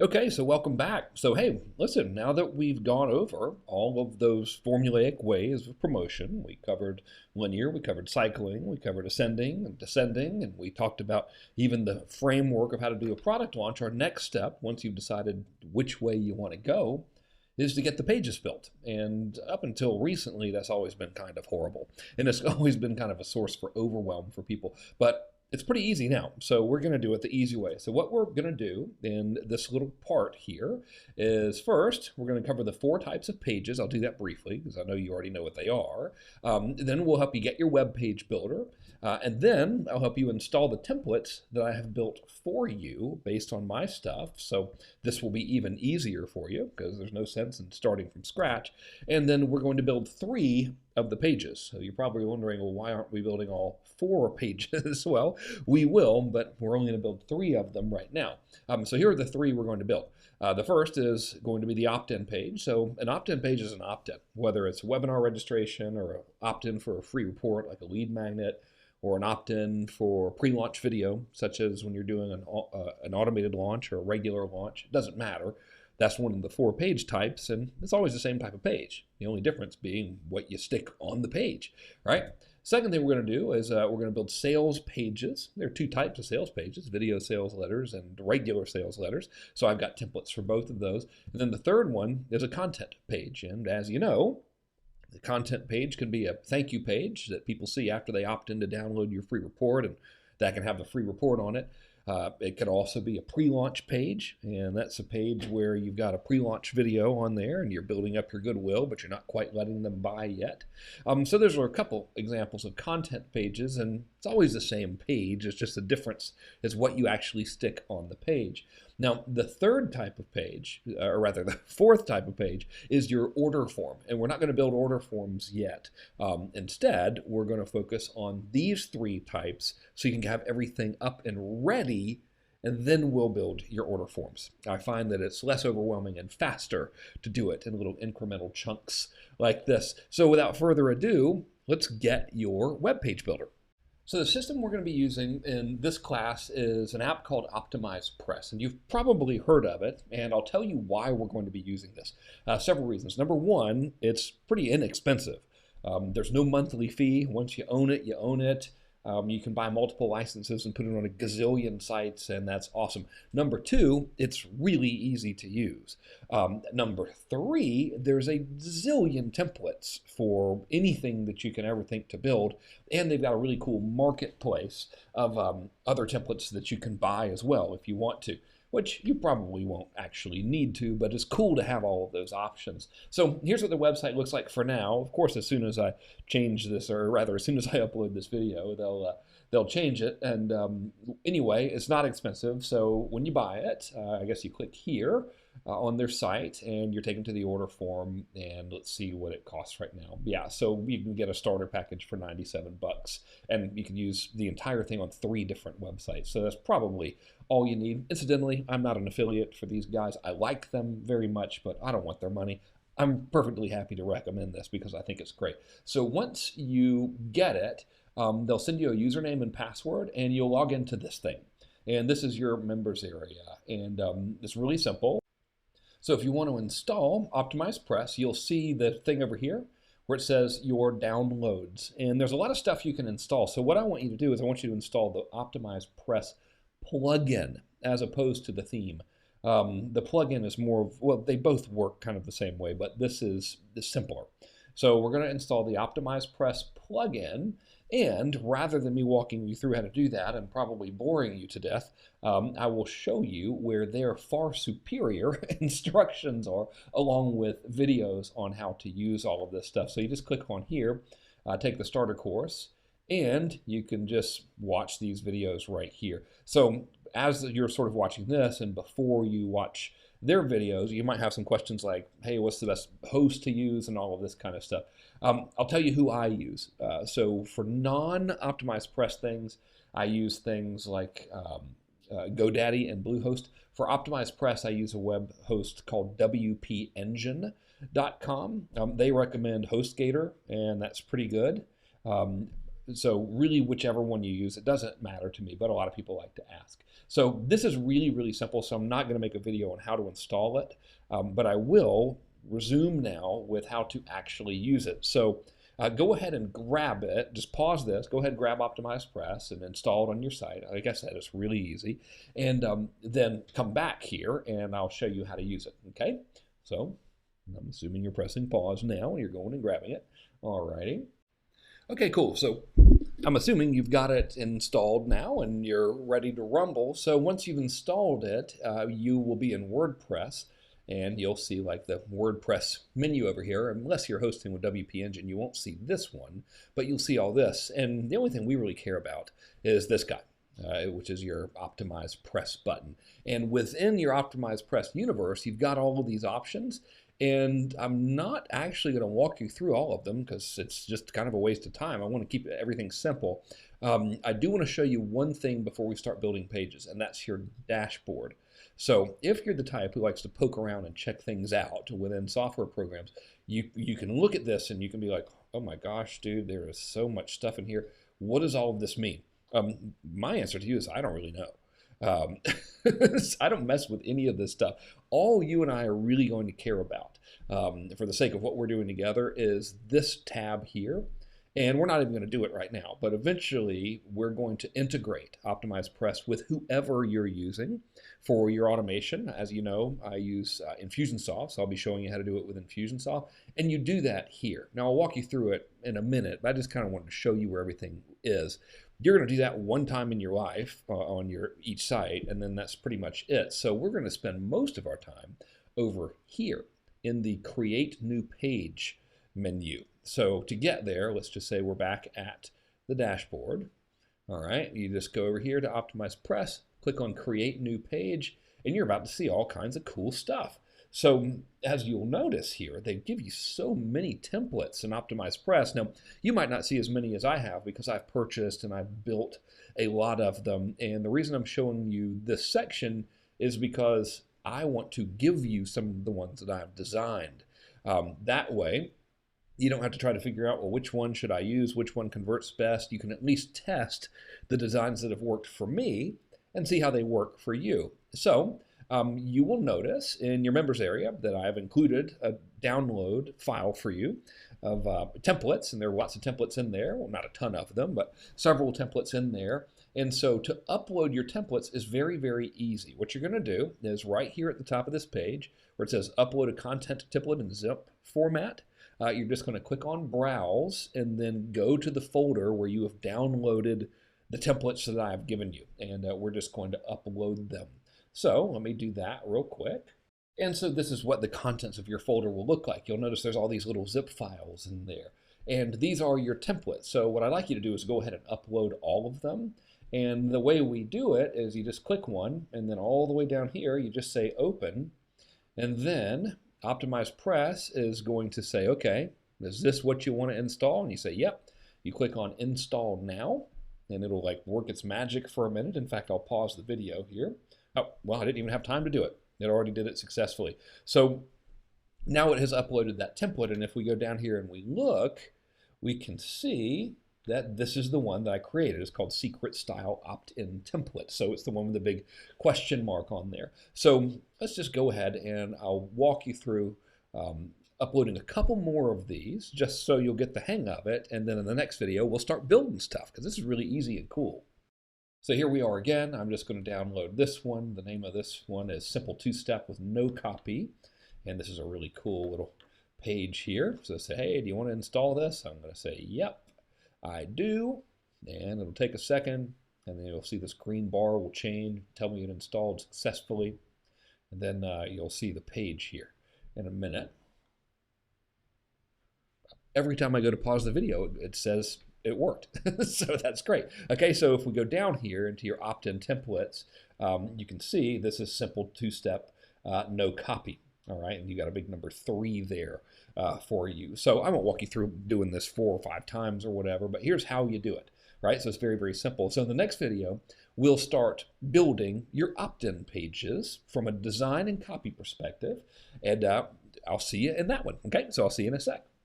Okay, so welcome back. So, hey, listen, now that we've gone over all of those formulaic ways of promotion, we covered linear, we covered cycling, we covered ascending and descending, and we talked about even the framework of how to do a product launch. Our next step, once you've decided which way you want to go, is to get the pages built. And up until recently, that's always been kind of horrible. And it's always been kind of a source for overwhelm for people. But it's pretty easy now. So we're going to do it the easy way. So what we're going to do in this little part here is first, we're going to cover the 4 types of pages. I'll do that briefly because I know you already know what they are. Then we'll help you get your web page builder. And then I'll help you install the templates that I have built for you based on my stuff. So this will be even easier for you because there's no sense in starting from scratch. And then we're going to build 3 of the pages. So you're probably wondering, well, why aren't we building all 4 pages? Well, we will, but we're only going to build 3 of them right now. So here are the 3 we're going to build. The first is going to be the opt-in page. So an opt-in page is an opt-in, whether it's webinar registration or an opt-in for a free report like a lead magnet, or an opt-in for pre-launch video, such as when you're doing an automated launch or a regular launch. It doesn't matter. That's one of the 4 page types, and it's always the same type of page. The only difference being what you stick on the page, right? Second thing we're going to do is we're going to build sales pages. There are 2 types of sales pages, video sales letters and regular sales letters. So I've got templates for both of those. And then the third one is a content page. And as you know, the content page can be a thank you page that people see after they opt in to download your free report, and that can have the free report on it. It could also be a pre-launch page, and that's a page where you've got a pre-launch video on there and you're building up your goodwill, but you're not quite letting them buy yet. So there's a couple examples of content pages, and it's always the same page. It's just the difference is what you actually stick on the page. Now, the third type of page, or rather the 4th type of page, is your order form. And we're not going to build order forms yet. Instead, we're going to focus on these 3 types so you can have everything up and ready, and then we'll build your order forms. I find that it's less overwhelming and faster to do it in little incremental chunks like this. So without further ado, let's get your web page builder. So the system we're going to be using in this class is an app called OptimizePress, and you've probably heard of it, and I'll tell you why we're going to be using this. Several reasons. Number one, it's pretty inexpensive. There's no monthly fee. Once you own it, you own it. You can buy multiple licenses and put it on a gazillion sites, and that's awesome. Number 2, it's really easy to use. Number 3, there's a zillion templates for anything that you can ever think to build, and they've got a really cool marketplace of other templates that you can buy as well if you want to, which you probably won't actually need to, but it's cool to have all of those options. So here's what the website looks like for now. Of course, as soon as I change this, or rather, as soon as I upload this video, they'll change it. And anyway, it's not expensive. So when you buy it, I guess you click here on their site, and you're taken to the order form. And let's see what it costs right now. Yeah, so you can get a starter package for 97 bucks, and you can use the entire thing on 3 different websites. So that's probably all you need. Incidentally, I'm not an affiliate for these guys. I like them very much, but I don't want their money. I'm perfectly happy to recommend this because I think it's great. So once you get it, they'll send you a username and password, and you'll log into this thing. And this is your members area, and it's really simple. So if you want to install OptimizePress, you'll see the thing over here where it says your downloads. And there's a lot of stuff you can install. So what I want you to do is I want you to install the OptimizePress plugin as opposed to the theme. The plugin is more of, well, they both work kind of the same way, but this is simpler. So we're going to install the OptimizePress plugin, and rather than me walking you through how to do that and probably boring you to death, I will show you where their far superior instructions are, along with videos on how to use all of this stuff. So you just click on here, take the starter course, and you can just watch these videos right here. So as you're sort of watching this, and before you watch their videos, you might have some questions like, hey, what's the best host to use and all of this kind of stuff. I'll tell you who I use. So for non-OptimizePress things, I use things like GoDaddy and Bluehost. For OptimizePress, I use a web host called WPEngine.com. They recommend HostGator, and that's pretty good. So really, whichever one you use, it doesn't matter to me, but a lot of people like to ask. So this is really, really simple. So I'm not going to make a video on how to install it, but I will resume now with how to actually use it. So go ahead and grab it. Just pause this. Go ahead and grab OptimizePress and install it on your site. Like I said, it's really easy. And then come back here and I'll show you how to use it. Okay? So I'm assuming you're pressing pause now and you're going and grabbing it. Alrighty. Okay, cool. So I'm assuming you've got it installed now and you're ready to rumble. So once you've installed it, you will be in WordPress. And you'll see like the WordPress menu over here. Unless you're hosting with WP Engine, you won't see this one, but you'll see all this. And the only thing we really care about is this guy, which is your OptimizePress button. And within your OptimizePress universe, you've got all of these options. And I'm not actually going to walk you through all of them because it's just kind of a waste of time. I want to keep everything simple. I do want to show you one thing before we start building pages, and that's your dashboard. So if you're the type who likes to poke around and check things out within software programs, you can look at this and you can be like, oh my gosh, dude, there is so much stuff in here. What does all of this mean? My answer to you is I don't really know. I don't mess with any of this stuff. All you and I are really going to care about, for the sake of what we're doing together, is this tab here. And we're not even going to do it right now, but eventually we're going to integrate OptimizePress with whoever you're using for your automation. As you know, I use Infusionsoft, so I'll be showing you how to do it with Infusionsoft. And you do that here. Now I'll walk you through it in a minute, but I just kind of wanted to show you where everything is. You're going to do that one time in your life on each site, and then that's pretty much it. So we're going to spend most of our time over here in the Create New Page menu. So to get there, let's just say we're back at the dashboard. All right, you just go over here to OptimizePress, click on Create New Page, and you're about to see all kinds of cool stuff. So as you'll notice here, they give you so many templates in OptimizePress. Now, you might not see as many as I have because I've purchased and I've built a lot of them. And the reason I'm showing you this section is because I want to give you some of the ones that I've designed. That way, you don't have to try to figure out, well, which one should I use, which one converts best. You can at least test the designs that have worked for me and see how they work for you. So you will notice in your members area that I've included a download file for you of templates, and there are lots of templates in there. Well, not a ton of them, but several templates in there. And so to upload your templates is very, very easy. What you're going to do is right here at the top of this page where it says upload a content template in zip format, you're just going to click on Browse and then go to the folder where you have downloaded the templates that I've given you. And we're just going to upload them. So let me do that real quick. And so this is what the contents of your folder will look like. You'll notice there's all these little zip files in there. And these are your templates. So what I'd like you to do is go ahead and upload all of them. And the way we do it is you just click one, and then all the way down here, you just say open. And then OptimizePress is going to say, okay, is this what you want to install? And you say, yep. You click on Install Now, and it'll like work its magic for a minute. In fact, I'll pause the video here. Oh, well, I didn't even have time to do it. It already did it successfully. So now it has uploaded that template, and if we go down here and we look, we can see that this is the one that I created. It's called Secret Style Opt-in Template. So it's the one with the big question mark on there. So let's just go ahead and I'll walk you through uploading a couple more of these just so you'll get the hang of it. And then in the next video, we'll start building stuff because this is really easy and cool. So here we are again. I'm just going to download this one. The name of this one is Simple Two-Step with No Copy. And this is a really cool little page here. So say, hey, do you want to install this? I'm going to say, yep. I do, and it'll take a second, and then you'll see this green bar will change, tell me it installed successfully, and then you'll see the page here in a minute. Every time I go to pause the video, it says it worked, so that's great. Okay, so if we go down here into your opt-in templates, you can see this is Simple Two-Step, No Copy. All right, and you got a big number 3 there for you. So I won't walk you through doing this 4 or 5 times or whatever, but here's how you do it, right? So it's very, very simple. So in the next video, we'll start building your opt-in pages from a design and copy perspective, and I'll see you in that one, okay? So I'll see you in a sec.